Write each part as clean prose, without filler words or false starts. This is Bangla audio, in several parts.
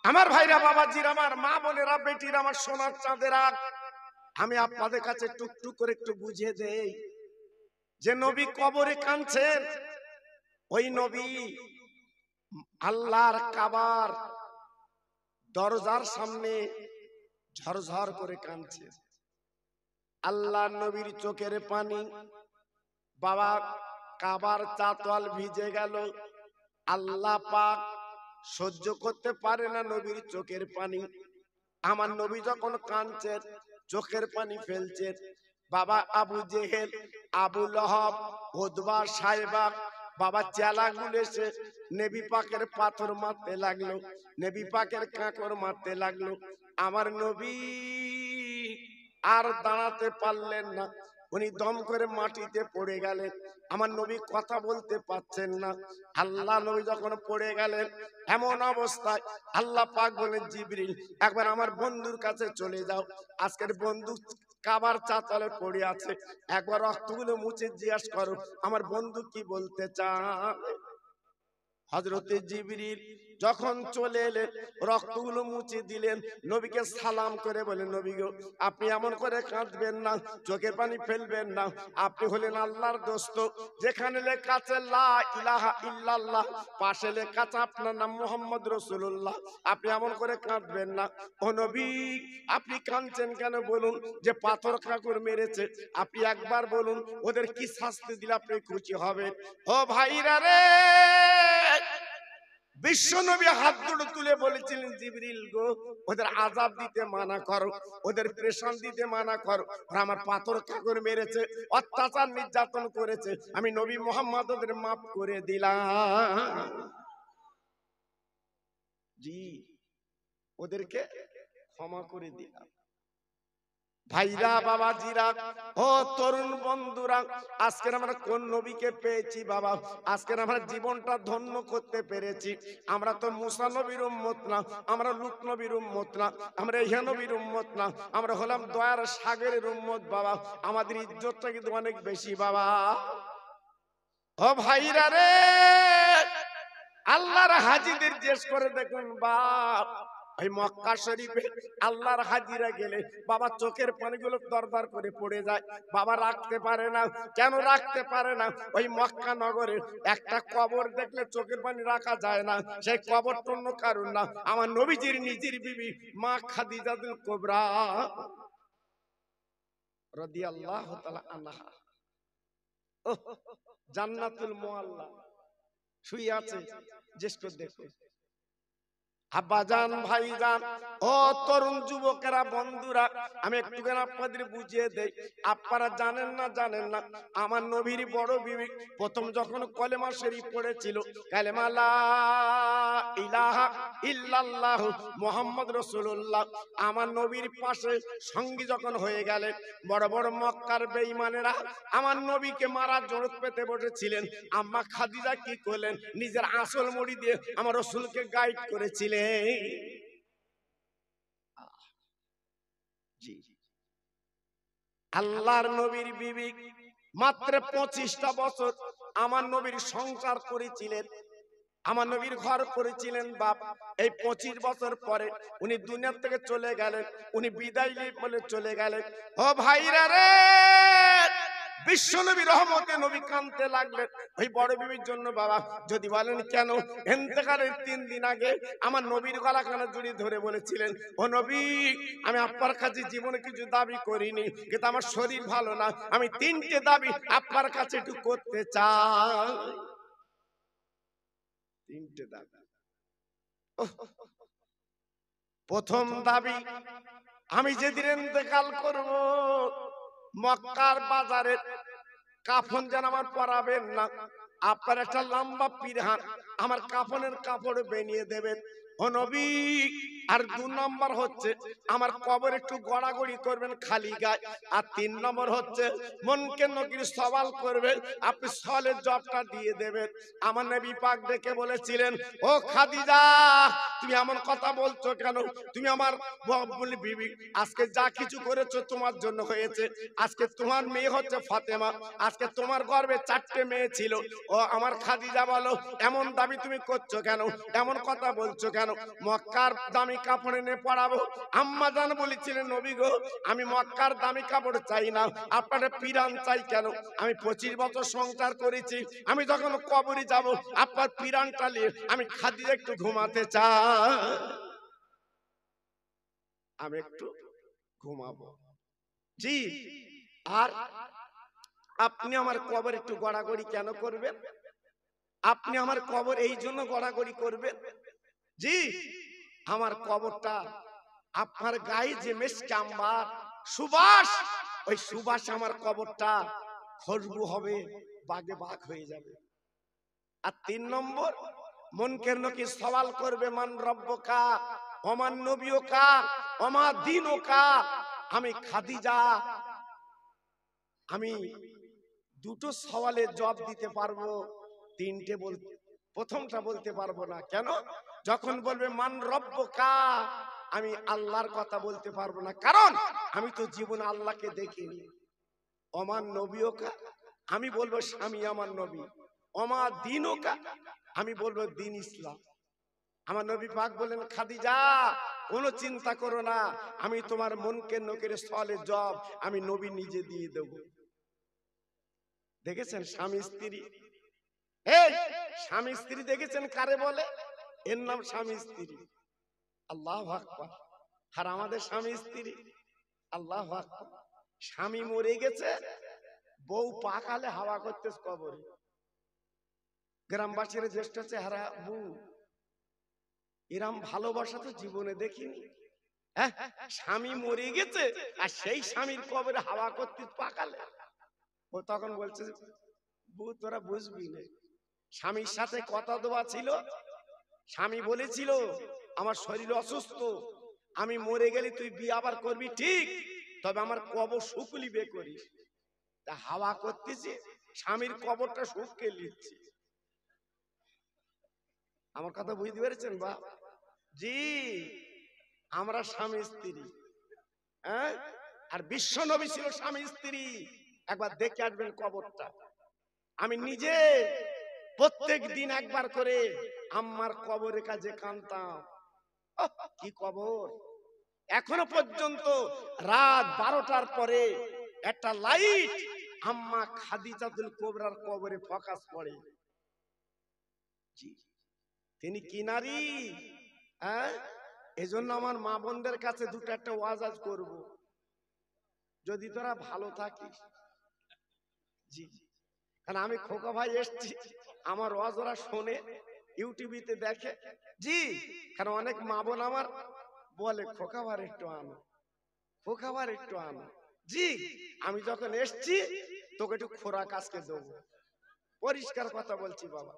আমার ভাইরা, বাবাজির, আমার মা বোনেরা, বেটিরা, আমার সোনার চাঁদেরা, আমি আপনাদের কাছে টুকটুক করে একটু বুঝিয়ে দেই যে নবী কবরে কাঁদছেন। ওই নবী আল্লাহর কাবার দরজার সামনে ঝরঝর করে কাঁদছে। আল্লাহ নবীর চোখের পানি, বাবা, কাবার চাতাল ভিজে গেল। আল্লাহ পাক সহ্য করতে পারে না নবীর চোখের পানি। আমার নবী যখন কাঁদছেন, চোখের পানি ফেলছেন, বাবা আবু জেহেল, আবু লহব, উতবা, সাইবা, বাবা চেলাগুলো এসে নবী পাকের পাথর মারতে লাগলো, নবী পাকের কাঁকর মারতে লাগলো। আমার নবী আর দাঁড়াতে পারলেন না, উনি দম করে মাটিতে পড়ে গেলেন। আমার নবী কথা বলতে পারছেন না। আল্লাহ নবী যখন পড়ে গেলেন, এমন অবস্থায় আল্লাহ পাক বলেন, জিবরিল একবার আমার বন্ধুর কাছে চলে যাও। আজকের বন্ধু কাবার চাতালে পড়ে আছে, একবার রক্তগুলো মুছে জিজ্ঞাসা করো আমার বন্ধু কি বলতে চায়। হযরতে জিবরিল যখন চলে এলেন, রক্তগুলো মুছে দিলেন, নবীকে সালাম করে বলেন, নবী গো, আপনি এমন করে কাঁদবেন না, চোখের পানি ফেলবেন না। আপনি হলেন আল্লাহর দোস্ত। যেখানে লেখা আছে লা ইলাহা ইল্লাল্লাহ, পাশে লেখা আছে আপনার নাম মুহাম্মদ রাসূলুল্লাহ, আপনি এমন করে কাঁদবেন না। ও নবী, আপনি কাঁদছেন কেন বলুন? যে পাথর কাঁকর মেরেছে, আপনি একবার বলুন ওদের কি শাস্তি দিলে আপনি খুশি হবেন? ও ভাইরা রে, বিশ্ব নবী হাত দুটো তুলে বলেছিলেন, জিবরিল গো, ওদের আযাব দিতে মানা করো, ওদের প্রেশান দিতে মানা করো। ওরা আমার পাথর কাঁকর মেরেছে, অত্যাচার নির্যাতন করেছে, আমি নবী মুহাম্মদ ওদের মাফ করে দিলাম। জি, ওদেরকে ক্ষমা করে দিলাম। ভাইরা, বাবাজিরা, ও তরুণ বন্ধুরা, আজকে আমরা কোন নবীকে পেয়েছি বাবা? আজকে আমরা জীবনটা ধন্য করতে পেরেছি। আমরা তো মুসা নবীর উম্মত না, আমরা লূত নবীর উম্মত না, আমরা ইহা নবীর উম্মত না, আমরা হলাম দয়ার সাগরের উম্মত বাবা। আমাদের ইজ্জতটা কিন্তু অনেক বেশি বাবা। ও ভাইরা রে, আল্লাহর হাজীদের জিজ্ঞেস করে দেখুন বাপ, ওই মক্কা শরীফে আল্লাহর হাজিরা গেলে বাবা চোখের পানিগুলো দরদর করে পড়ে যায়। বাবা রাখতে পারে না। কেন রাখতে পারে না? ওই মক্কা নগরে একটা কবর দেখলে চোখের পানি রাখা যায় না। সেই কবরটা অন্য কারণ না, আমার নবীজির নিজের বিবি মা খাদিজাতুল কুবরা রাদিয়াল্লাহু তাআলা আনহা, জান্নাতুল মুআল্লা শুয়ে আছে। জিজ্ঞেস করে দেখো আব্বাজান, ভাইজান, ও তরুণ যুবকেরা, বন্ধুরা, আমি একটুখানি আপনাদের বুঝিয়ে দেই। আপনারা জানেন না, আমার নবীর বড় বিবি প্রথম যখন কলেমা শরীফ পড়েছিল, কালেমা লা ইলাহা ইল্লাল্লাহু মুহাম্মদ রাসূলুল্লাহ, আমার নবীর পাশে সঙ্গী যখন হয়ে গেলেন, বড় বড় মক্কার বেঈমানেরা আমার নবীকে মারার জোর পেতে বসেছিলেন। আম্মা খাদিজা কি করলেন? নিজের আঁচল মুড়ি দিয়ে আমার রাসূলকে গাইড করেছিলেন। আল্লাহর নবীর বিবি মাত্র 25টা বছর আমার নবীর সংসার করেছিলেন, আমার নবীর ঘর করেছিলেন বাপ। এই 25 বছর পরে উনি দুনিয়া থেকে চলে গেলেন, উনি বিদায় নিয়ে বলে চলে গেলেন। ও ভাইরা রে, বিশ্ব নবী রহমতে নবী কাঁদতে লাগলেন ওই বড় বিবির জন্য বাবা। যদি বলেন কেন? ইন্তেকালের 3 দিন আগে আমার নবীর গলা কানে জড়িয়ে ধরে বলেছিলেন, ও নবী, আমি আপনার কাছে জীবনে কিছু দাবি করিনি, কিন্তু আমার শরীর ভালো না, আমি 3টে দাবি আপনার কাছে একটু করতে চাই। 3টে দাবি। প্রথম দাবি, আমি যেদিন ইন্তেকাল করব, মক্কার বাজারে কাফন যেন আমার পরাবেন না, আপনার একটা লম্বা পিরহান আমার কাফনের কাপড় বানিয়ে দেবেন। ও নবী, আর 2 নম্বর হচ্ছে আমার কবর একটু গড়াগড়ি করবেন খালি গায়ে। আর 3 নম্বর হচ্ছে মনকে নকির সওয়াল করবে, আপনি সওয়ালের জবাবটা দিয়ে দেবেন। আমার নবী পাক ডেকে বলেছিলেন, ও খাদিজা তুমি এমন কথা বলছো কেন? তুমি আমার বিবি, আজকে যা কিছু করেছো তোমার জন্য হয়েছে। আজকে তোমার মেয়ে হচ্ছে ফাতেমা, আজকে তোমার গর্ভে 4টে মেয়ে ছিল। ও আমার খাদিজা বলো এমন দাবি তুমি করছো কেন? এমন কথা বলছো কেন? মক্কার দামি কাপড় এনে পরাবো। আম্মা জান বলেছিলেন, নবী গো আমি মক্কার দামি কাপড় চাই না, আপনার পিরান চাই। কেন? আমি 25 বছর সংসার করেছি, আমি যখন কবরে যাব আপনার পিরানটা নিয়ে আমি খাদিজা একটু ঘুমাতে চাই, আমি একটু ঘুমাবো। জি, আর আপনি আমার কবর একটু গড়াগড়ি কেন করবেন? আপনি আমার কবর এই জন্য গড়াগড়ি করবেন, জি আমার কবরটা আপনার গায়ে যে মেশক আম্বার সুবাস, ওই সুবাস আমার কবরটা খুশবু হবে, বাগে বাগ হয়ে যাবে। আর 3 নম্বর মুনকার নকির সওয়াল করবে, মান রব্বুকা ওমান নবিয়ুকা ওমা দীনুকা। আমি খাদিজা আমি দুটো সওয়ালের জবাব দিতে পারবো, 3টে বলতে, প্রথমটা বলতে পারবো না। কেন? যখন বলবে মান রব্বুকা, আমি আল্লাহর কথা বলতে পারবো না, কারণ আমি তো জীবনে আল্লাহকে দেখিনি। ওমান নবিয়ুকা, আমি বলবো স্বামী আমার নবী। ওমা দীনুকা, আমি বলবো দিন ইসলাম। আমার নবী পাক বলেন, খাদিজা কোনো চিন্তা করো না, আমি তোমার মনকে নকের সওয়ালের জবাব আমি নবী নিজে দিয়ে দেব। দেখেছেন স্বামী স্ত্রী, এই স্বামী স্ত্রী দেখেছেন কারে বলে? এর নাম স্বামী স্ত্রী। আল্লাহু আকবার। আর আমাদের স্বামী স্ত্রী, আল্লাহু আকবার, স্বামী মরে গেছে, বউ পাকালে হাওয়া করতেছে কবরে। গ্রামবাসীর জ্যেষ্ঠ চেহারা বউ, এরম ভালোবাসা তো জীবনে দেখিনি। হ্যাঁ, স্বামী মরে গেছে আর সেই স্বামীর কবরে হাওয়া করতে পাকালে। ও তখন বলছে, বউ তোরা বুঝবি না, স্বামীর সাথে কথা দেওয়া ছিল, স্বামী বলেছিল আমার শরীর অসুস্থ, আমি মরে গেলে তুই বিয়ে আবার করবি ঠিক, তবে আমার কবর শুকলিবে করিস। তা হাওয়া করতেছে, স্বামীর কবরটা শুকিয়ে নিচ্ছে। আমার কথা বুঝতে পেরেছেন বা? জি, আমরা স্বামী স্ত্রী। হ্যাঁ, আর বিশ্ব নবী ছিল স্বামী স্ত্রী। একবার দেখে আসবেন কবরটা। আমি নিজে প্রত্যেক দিন একবার করে আম্মার কবরের কাছে কাঁদতাম। কি কবর! এখনো পর্যন্ত রাত 12টার পরে একটা লাইট আম্মা খাদিজাতুল কুবরার কবরে ফোকাস পড়ে। জি, তিনি কি নারী! হ্যাঁ, এজন্য আমার মা বোনদের কাছে দুটো একটা ওয়াজ আজ করব, যদি তোরা ভালো থাকিস। জি, কারণ আমি খোকা ভাই এসছি, আমার ওয়াজ ওরা শোনে, ইউটিউবে দেখে। জি, কারণ অনেক মা বোন আমার বলে খোকা ভাই একটু আনো, খোকা ভাই একটু আনো। জি, আমি যখন এসছি তোকে একটু খোরাক আজকে দেবো, পরিষ্কার কথা বলছি বাবা।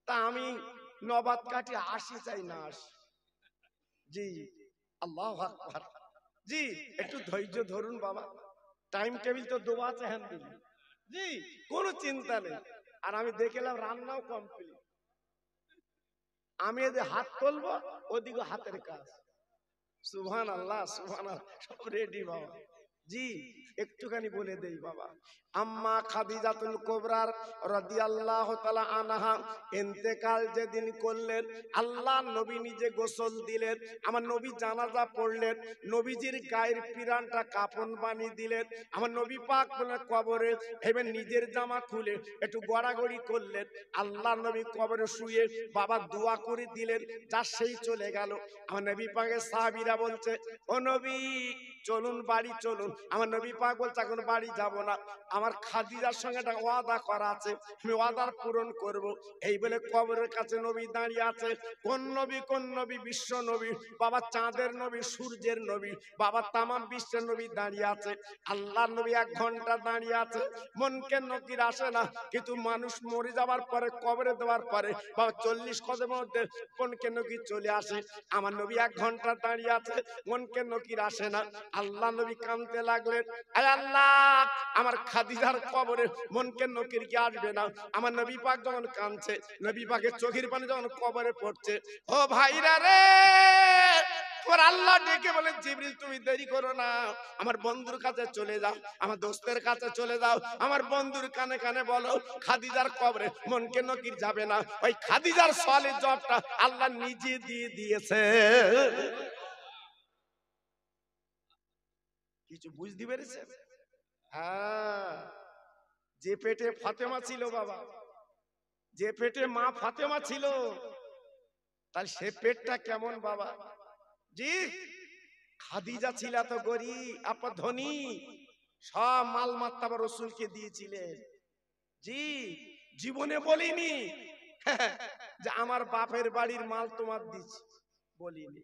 তা আমি নবাদ কাটি আসি চাই না আসি। জি, আল্লাহু আকবার। জি, একটু ধৈর্য ধরুন বাবা, টাইম টেবিল তো দেওয়া আছে হ্যান্ডেল। জি, কোনো চিন্তা নেই। আর আমি দেখলাম রান্নাও কমপ্লিট, আমি এদের হাত তুলবো, ওদিকে হাতের কাজ। সুবহানাল্লাহ, সুবহানাল্লাহ, সব রেডি বাবা। জি, একটুখানি বলে দেই বাবা, আম্মা খাদিজাতুল কুবরার রাদিয়াল্লাহু তাআলা আনহা ইন্তেকাল যেদিন করলেন, আল্লাহ নবী নিজে গোসল দিলেন, আমার নবী জানাজা পড়লেন, নবীজির গায়ের পিরানটা কাফন বানিয়ে দিলেন, আমার নবী পাক বলে কবরে এবার নিজের জামা খুলে একটু গড়াগড়ি করলেন, আল্লাহ নবী কবরে শুয়ে বাবা দোয়া করে দিলেন, যা সেই চলে গেল। আমার নবী পাকের সাহাবীরা বলছে, ও নবী চলুন বাড়ি চলুন। আমার নবী পাক বলছে এখন বাড়ি যাব না, আমার খাদিজার সঙ্গে একটা ওয়াদা করা আছে, আমি ওয়াদার পূরণ করব। এই বলে কবরের কাছে নবী দাঁড়িয়ে আছে। কোন নবী? কোন নবী? বিশ্ব নবী, বাবা চাঁদের নবী, সূর্যের নবী, বাবা তামাম বিশ্বের নবী দাঁড়িয়ে আছে। আল্লাহর নবী 1 ঘন্টা দাঁড়িয়ে আছে, মনকে নকির আসে না। কিন্তু মানুষ মরে যাওয়ার পরে, কবরে দেওয়ার পরে বাবা 40 কদমের মধ্যে মনকে নকির চলে আসে। আমার নবী 1 ঘন্টা দাঁড়িয়ে আছে, মনকে নকির আসে না। আল্লাহ নবী কাঁদতে লাগলেন, আয় আল্লাহ, আমার খাদিজার কবরে মনকে নকির কি আসবে না? আমার নবী পাক যখন কাঁদছে, নবী পাকের চোখের পানি যখন কবরে পড়ছে, ও ভাইরা রে, তোমার আল্লাহ ডেকে বলে, জিবরিল তুমি দেরি করো না, আমার বন্ধুর কাছে চলে যাও, আমার দোস্তের কাছে চলে যাও, আমার বন্ধুর কানে কানে বলো খাদিজার কবরে মনকে নকির যাবে না। ওই খাদিজার সওয়ালের জবাবটা আল্লাহ নিজে দিয়ে দিয়েছে। কিছু বুঝতে পেরেছে? হ্যাঁ, যে পেটে ফাতেমা ছিল বাবা, যে পেটে মা ফাতেমা ছিল, তাহলে সে পেটটা কেমন বাবা? জি, খাদিজা ছিল তো গরিব, আপা ধনী, সব মাল মাত্তা রাসূলকে দিয়েছিলেন। জি, জীবনে বলিনি যে আমার বাপের বাড়ির মাল তোমার দিচ্ছি, বলিনি।